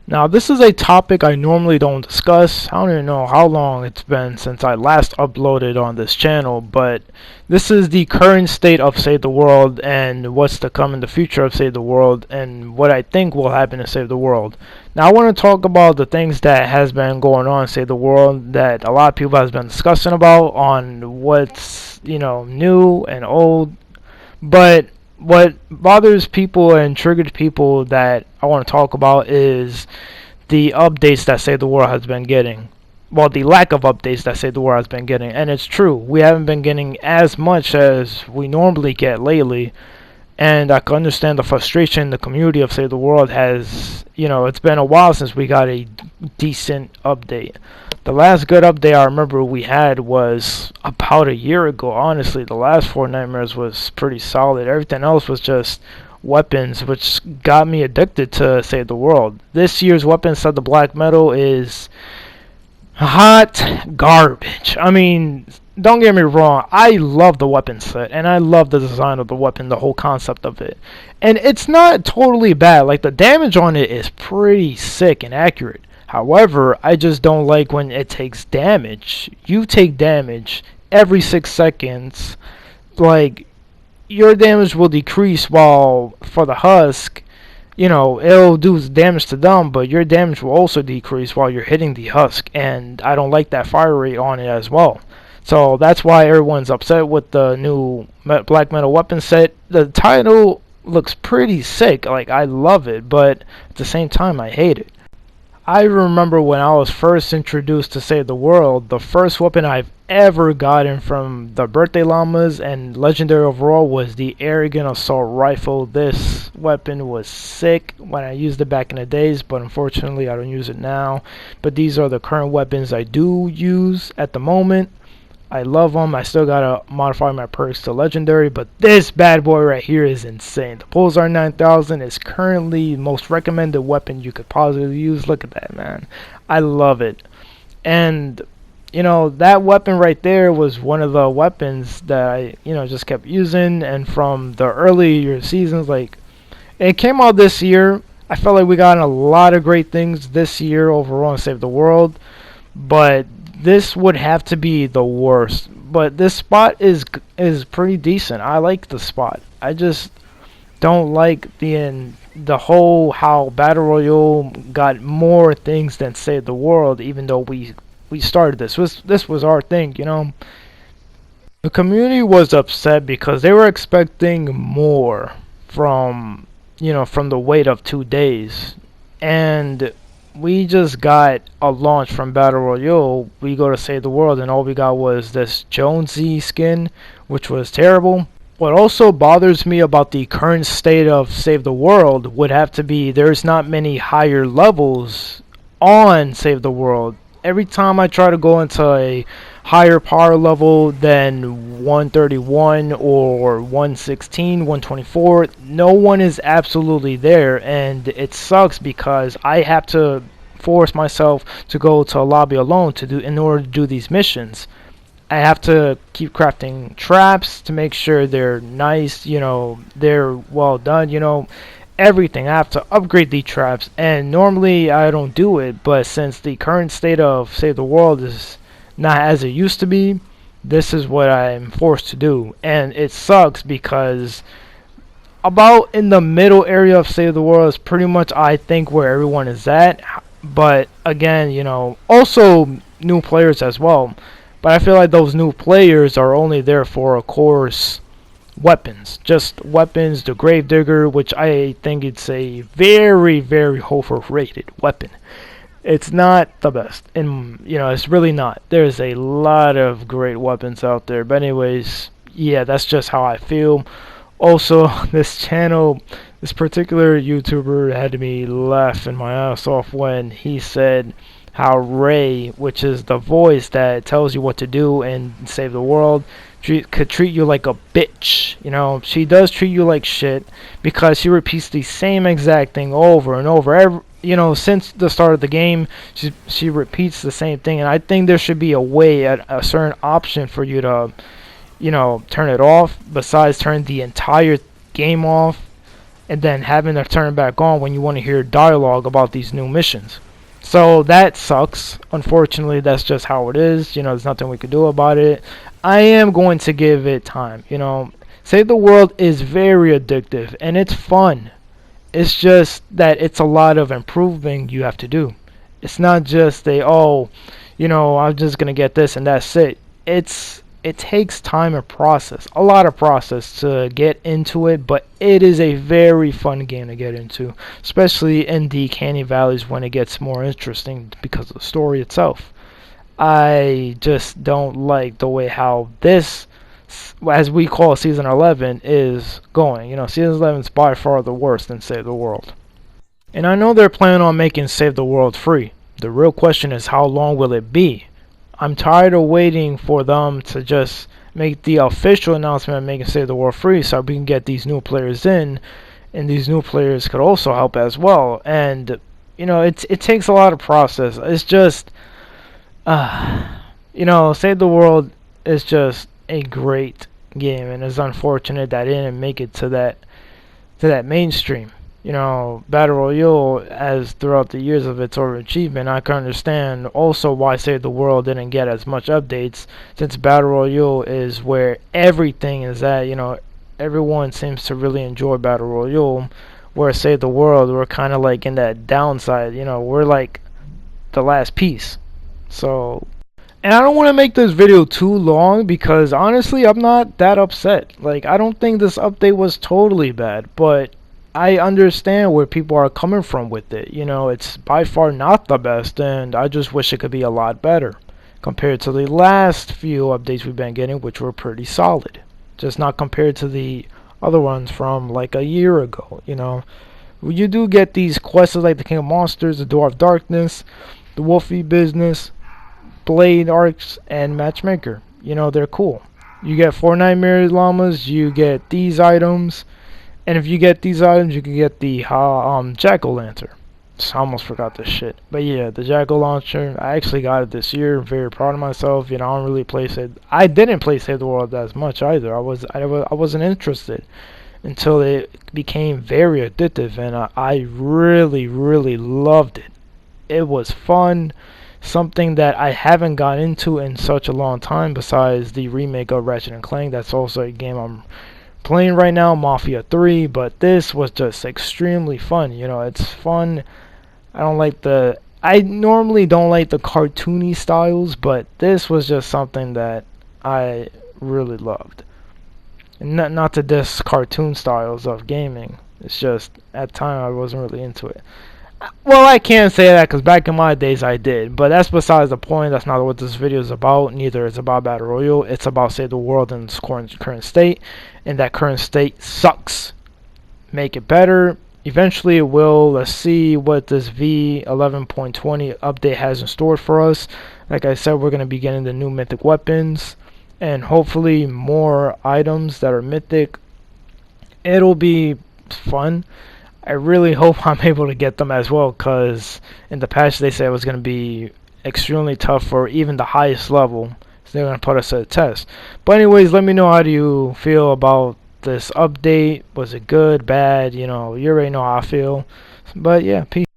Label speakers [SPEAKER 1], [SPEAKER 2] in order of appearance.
[SPEAKER 1] Now, this is a topic I normally don't discuss. I don't even know how long it's been since I last uploaded on this channel, but this is the current state of Save the World and what's to come in the future of Save the World and what I think will happen to Save the World. Now, I want to talk about the things that has been going on in Save the World that a lot of people has been discussing about on what's, new and old. But what bothers people and triggered people that I want to talk about is the updates that Save the World has been getting. Well, the lack of updates that Save the World has been getting. And it's true. We haven't been getting as much as we normally get lately. And I can understand the frustration the community of Save the World has. It's been a while since we got a decent update. The last good update I remember we had was about a year ago. Honestly, the last Fortnite was pretty solid. Everything else was just weapons, which got me addicted to Save the World. This year's weapon set, the black metal, is hot garbage. I mean, don't get me wrong, I love the weapon set, and I love the design of the weapon, the whole concept of it. And it's not totally bad. Like, the damage on it is pretty sick and accurate. However, I just don't like when it takes damage. You take damage every 6 seconds. Like, your damage will decrease while for the husk, it'll do damage to them, but your damage will also decrease while you're hitting the husk. And I don't like that fire rate on it as well. So that's why everyone's upset with the new black metal weapon set. The title looks pretty sick. Like, I love it, but at the same time, I hate it. I remember when I was first introduced to Save the World, the first weapon I've ever gotten from the birthday llamas and legendary overall was the Arrogant Assault Rifle. This weapon was sick when I used it back in the days, but unfortunately I don't use it now. But these are the current weapons I do use at the moment. I love them. I still gotta modify my perks to legendary, but this bad boy right here is insane. The Pulsar 9000 is currently the most recommended weapon you could possibly use. Look at that, man. I love it. And that weapon right there was one of the weapons that I just kept using. And from the earlier seasons, like, it came out this year. I felt like we got a lot of great things this year overall in Save the World, but this would have to be the worst. But this spot is pretty decent. I like the spot. I just don't like the whole how Battle Royale got more things than Save the World, even though we started this. This was our thing, The community was upset because they were expecting more from the wait of 2 days. And we just got a launch from Battle Royale. We go to Save the World, and all we got was this Jonesy skin, which was terrible. What also bothers me about the current state of Save the World would have to be there's not many higher levels on Save the World. Every time I try to go into a higher power level than 131 or 116, 124, no one is absolutely there, and it sucks because I have to force myself to go to a lobby alone in order to do these missions. I have to keep crafting traps to make sure they're nice, they're well done, everything. I have to upgrade the traps, and normally I don't do it, but since the current state of Save the World is not as it used to be, this is what I'm forced to do. And it sucks because about in the middle area of Save the World is pretty much I think where everyone is at. But again, also new players as well. But I feel like those new players are only there for, of course, weapons. Just weapons, the Gravedigger, which I think it's a very, very overrated weapon. It's not the best, and it's really not. There's a lot of great weapons out there, but anyways, yeah, that's just how I feel. Also, this particular YouTuber had me laughing my ass off when he said how Ray, which is the voice that tells you what to do and Save the World, could treat you like a bitch. She does treat you like shit because she repeats the same exact thing over and over. Since the start of the game, she repeats the same thing, and I think there should be a way, a certain option for you to, turn it off. Besides turn the entire game off, and then having to turn back on when you want to hear dialogue about these new missions. So that sucks. Unfortunately, that's just how it is. There's nothing we could do about it. I am going to give it time. Save the World is very addictive and it's fun. It's just that it's a lot of improving you have to do. It's not just I'm just gonna get this and that's it. It takes time and process, a lot of process to get into it, but it is a very fun game to get into, especially in the Canyon Valleys when it gets more interesting because of the story itself. I just don't like the way how this, as we call Season 11, is going. Season 11 is by far the worst in Save the World. And I know they're planning on making Save the World free. The real question is, how long will it be? I'm tired of waiting for them to just make the official announcement of making Save the World free so we can get these new players in, and these new players could also help as well. And it takes a lot of process. It's just Save the World is just a great game, and it's unfortunate that it didn't make it to that mainstream. Battle Royale, as throughout the years of its overachievement, I can understand also why Save the World didn't get as much updates, since Battle Royale is where everything is at. Everyone seems to really enjoy Battle Royale, where Save the World, we're kind of like in that downside. We're like the last piece. So, and I don't want to make this video too long because honestly, I'm not that upset. Like, I don't think this update was totally bad, but I understand where people are coming from with it. It's by far not the best, and I just wish it could be a lot better compared to the last few updates we've been getting, which were pretty solid. Just not compared to the other ones from like a year ago. You do get these quests like the King of Monsters, the Door of Darkness, the Wolfie Business, Blade Arcs, and Matchmaker. They're cool. You get 4 Nightmare Llamas, you get these items. And if you get these items, you can get the Jack-O-Lantern. I almost forgot this shit. But yeah, the Jack-O-Lantern, I actually got it this year. Very proud of myself. I don't really play Save. I didn't play Save the World as much either. I wasn't interested until it became very addictive, and I really, really loved it. It was fun. Something that I haven't got into in such a long time, besides the remake of Ratchet and Clank. That's also a game I'm playing right now, Mafia 3, but this was just extremely fun. It's fun. I normally don't like the cartoony styles, but this was just something that I really loved. And not to diss cartoon styles of gaming. It's just at the time I wasn't really into it. Well, I can't say that because back in my days I did, but that's besides the point. That's not what this video is about. Neither is about Battle Royale. It's about Save the World in its current state, and that current state sucks. Make it better. Eventually it will. Let's see what this V11.20 update has in store for us. Like I said, we're going to be getting the new mythic weapons, and hopefully more items that are mythic. It'll be fun. I really hope I'm able to get them as well, because in the patch they said it was going to be extremely tough for even the highest level. So they're going to put us to the test. But anyways, let me know, how do you feel about this update? Was it good, bad? You already know how I feel. But yeah, peace.